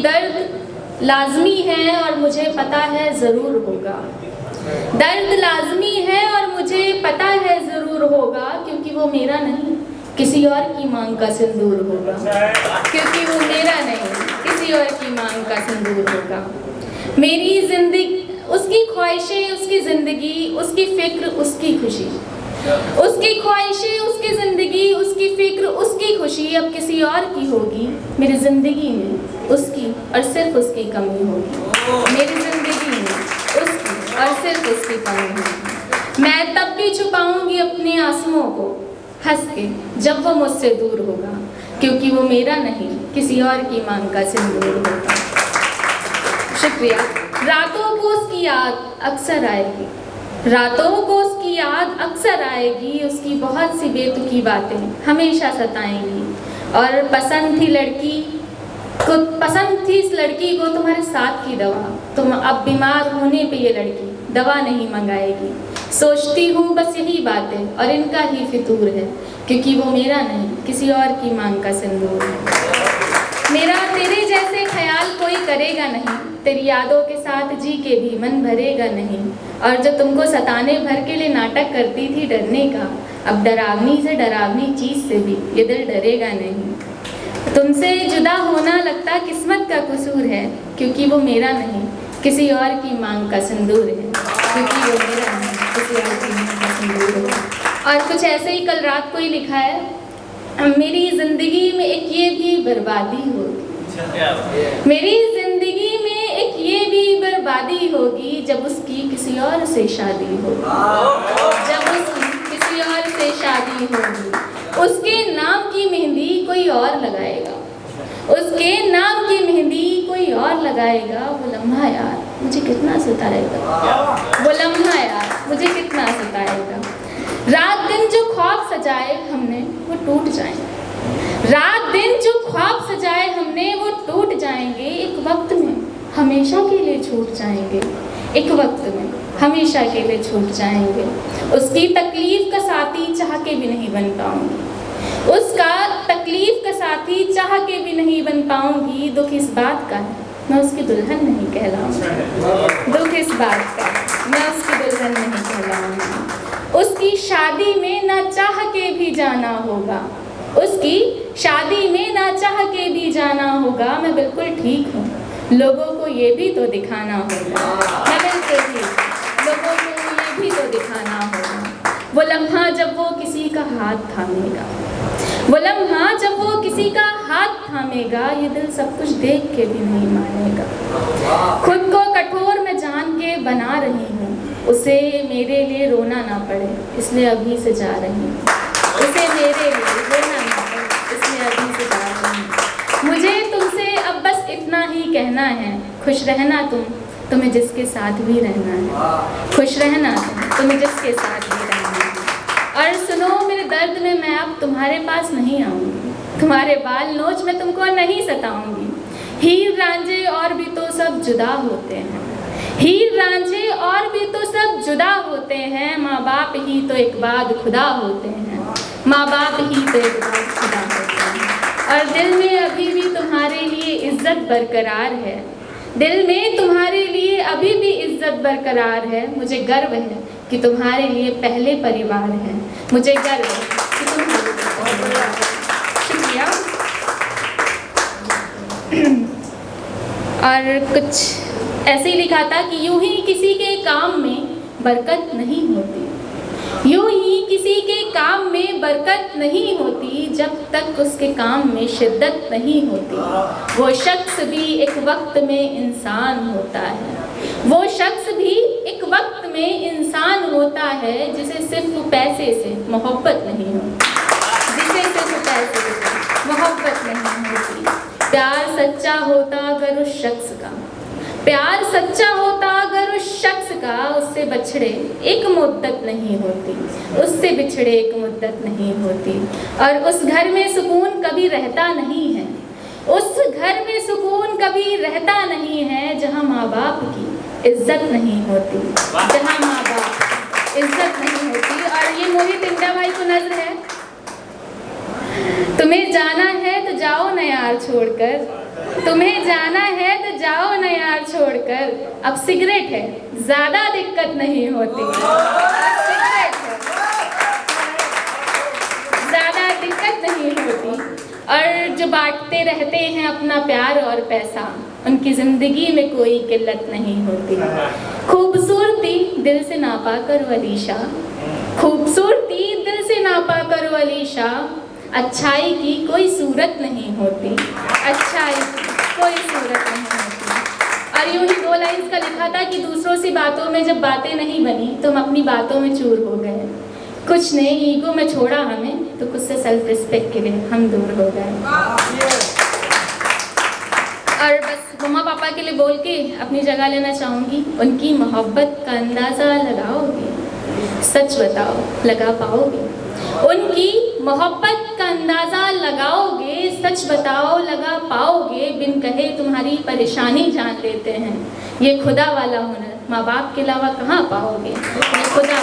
दर्द लाजमी है और मुझे पता है ज़रूर होगा। दर्द लाजमी है और मुझे पता है ज़रूर होगा, क्योंकि वो मेरा नहीं किसी और की मांग का सिंदूर होगा। क्योंकि वो मेरा नहीं किसी और की मांग का सिंदूर होगा। मेरी जिंदगी, उसकी ख्वाहिशें, उसकी ज़िंदगी, उसकी फ़िक्र, उसकी खुशी, उसकी ख्वाहिशें, उसकी ज़िंदगी, उसकी फ़िक्र, उसकी खुशी अब किसी और की होगी। मेरी ज़िंदगी में उसकी और सिर्फ उसकी कमी होगी। मेरी ज़िंदगी में उसकी और सिर्फ उसकी कमी होगी। मैं तब भी छुपाऊंगी अपने आंसुओं को हंस के जब वो मुझसे दूर होगा, क्योंकि वो मेरा नहीं किसी और की मांग का सिंदूर होगा। शुक्रिया। रातों को उसकी याद अक्सर आएगी, रातों को उसकी याद अक्सर आएगी। उसकी बहुत सी बेतुकी बातें हमेशा सताएंगी। और पसंद थी इस लड़की को तुम्हारे साथ की दवा। तुम अब बीमार होने पे ये लड़की दवा नहीं मंगाएगी। सोचती हूँ बस यही बातें और इनका ही फितूर है, क्योंकि वो मेरा नहीं किसी और की मांग का सिंदूर है। मेरा तेरे जैसे ख्याल कोई करेगा नहीं, तेरी यादों के साथ जी के भी मन भरेगा नहीं। और जो तुमको सताने भर के लिए नाटक करती थी डरने का, अब डरावनी से डरावनी चीज़ से भी ये दिल डरेगा नहीं। तुमसे जुदा होना लगता किस्मत का कसूर है, क्योंकि वो मेरा नहीं किसी और की मांग का सिंदूर है। क्योंकि वो मेरा नहीं किसी और की मांग का सिंदूर है। और कुछ ऐसे ही कल रात को ही लिखा है, मेरी ज़िंदगी में एक ये भी बर्बादी होगी। मेरी ज़िंदगी में एक ये भी बर्बादी होगी जब उसकी किसी और से शादी होगी। जब उसकी किसी और से शादी होगी, उसके नाम की मेहंदी कोई और लगाएगा। उसके नाम की मेहंदी कोई और लगाएगा। वो लम्हा यार मुझे कितना सताएगा। वो लम्हा यार मुझे कितना सताएगा। रात दिन जो ख्वाब सजाए हमने वो टूट जाएंगे। रात दिन जो ख्वाब सजाए हमने वो टूट जाएंगे। एक वक्त में हमेशा के लिए छूट जाएंगे। एक वक्त में हमेशा के लिए छूट जाएंगे। उसकी तकलीफ का साथी चाह के भी नहीं बन पाऊंगी। उसका तकलीफ का साथी चाह के भी नहीं बन पाऊंगी। दुख इस बात का है मैं उसकी दुल्हन नहीं कहलाऊंगी। दुख इस बात का मैं उसकी दुल्हन नहीं कहलाऊंगी। उसकी शादी में ना चाह के भी जाना होगा। उसकी शादी में ना चाह के भी जाना होगा। मैं बिल्कुल ठीक हूँ, लोगों को ये भी तो दिखाना होगा। मैं बिल्कुल ठीक, लोगों को ये भी तो दिखाना होगा। वो लम्हा जब वो किसी का हाथ थामेगा, वो लम्हा जब वो किसी का हाथ थामेगा, ये दिल सब कुछ देख के भी नहीं मानेगा। खुद को कठोर मैं जान के बना रही हूँ, उसे मेरे लिए रोना ना पड़े इसलिए अभी से जा रही हूँ। उसे मेरे लिए रोना ना पड़े इसलिए अभी से जा रही हूँ। मुझे तुमसे अब बस इतना ही कहना है, खुश रहना तुम्हें जिसके साथ भी रहना है। खुश रहना तुम्हें जिसके साथ भी रहना है। और सुनो मेरे दर्द में मैं अब तुम्हारे पास नहीं आऊँगी। तुम्हारे बाल नोच मैं तुमको नहीं सताऊँगी। हीर रांझे और भी तो सब जुदा होते हैं। हीर रांझे और भी तो सब जुदा होते हैं। माँ बाप ही तो एक बाद खुदा होते हैं। माँ बाप ही तो एक बाद खुदा होते हैं। और दिल में अभी भी तुम्हारे लिए इज्जत बरकरार है। दिल में तुम्हारे लिए अभी भी इज्जत बरकरार है। मुझे गर्व है कि तुम्हारे लिए पहले परिवार है। मुझे गर्व है कि तुम्हारे लिए पहले परिवार है। शुक्रिया। और कुछ ऐसे ही लिखा था कि यूं ही किसी के काम में बरकत नहीं होती। यूं ही किसी के काम में बरकत नहीं होती जब तक उसके काम में शिद्दत नहीं होती। वो शख्स भी एक वक्त में इंसान होता है। वो शख्स भी एक वक्त में इंसान होता है जिसे सिर्फ पैसे से मोहब्बत नहीं होती। जिसे सिर्फ पैसे से मोहब्बत नहीं होती। प्यार सच्चा होता अगर उस शख्स का, प्यार सच्चा होता अगर उस शख्स का, उससे बछड़े एक मुद्दत नहीं होती। उससे बिछड़े एक मुद्दत नहीं होती। और उस घर में सुकून कभी रहता नहीं है। उस घर में सुकून कभी रहता नहीं है जहाँ माँ बाप की इज्जत नहीं होती। जहाँ माँ बाप की इज्जत नहीं होती। और ये मोहित इंडिया भाई को नज़र है, तुम्हें जाना है तो जाओ न यार यार छोड़कर, तुम्हें जाना है तो जाओ न यार छोड़कर, अब सिगरेट है ज़्यादा दिक्कत नहीं होती, सिगरेट है ज़्यादा दिक्कत नहीं होती। और जो बांटते रहते हैं अपना प्यार और पैसा, उनकी ज़िंदगी में कोई किल्लत नहीं होती। खूबसूरती दिल से नापा करो अलीशा, खूबसूरती दिल से नापा करो अलीशा, अच्छाई की कोई सूरत नहीं होती, अच्छाई की कोई सूरत नहीं होती। और यूँ ही 2 लाइन्स का लिखा था कि दूसरों से बातों में जब बातें नहीं बनी तो हम अपनी बातों में चूर हो गए, कुछ ने ईगो में छोड़ा हमें तो कुछ से सेल्फ रिस्पेक्ट के लिए हम दूर हो गए। और बस मम्मा पापा के लिए बोल के अपनी जगह लेना चाहूँगी, उनकी मोहब्बत का अंदाज़ा लगाओगे, सच बताओ लगा पाओगे, उनकी मोहब्बत का अंदाज़ा लगाओगे, सच बताओ लगा पाओगे, बिन कहे तुम्हारी परेशानी जान लेते हैं, ये खुदा वाला हुनर माँ बाप के अलावा कहाँ पाओगे, ये खुदा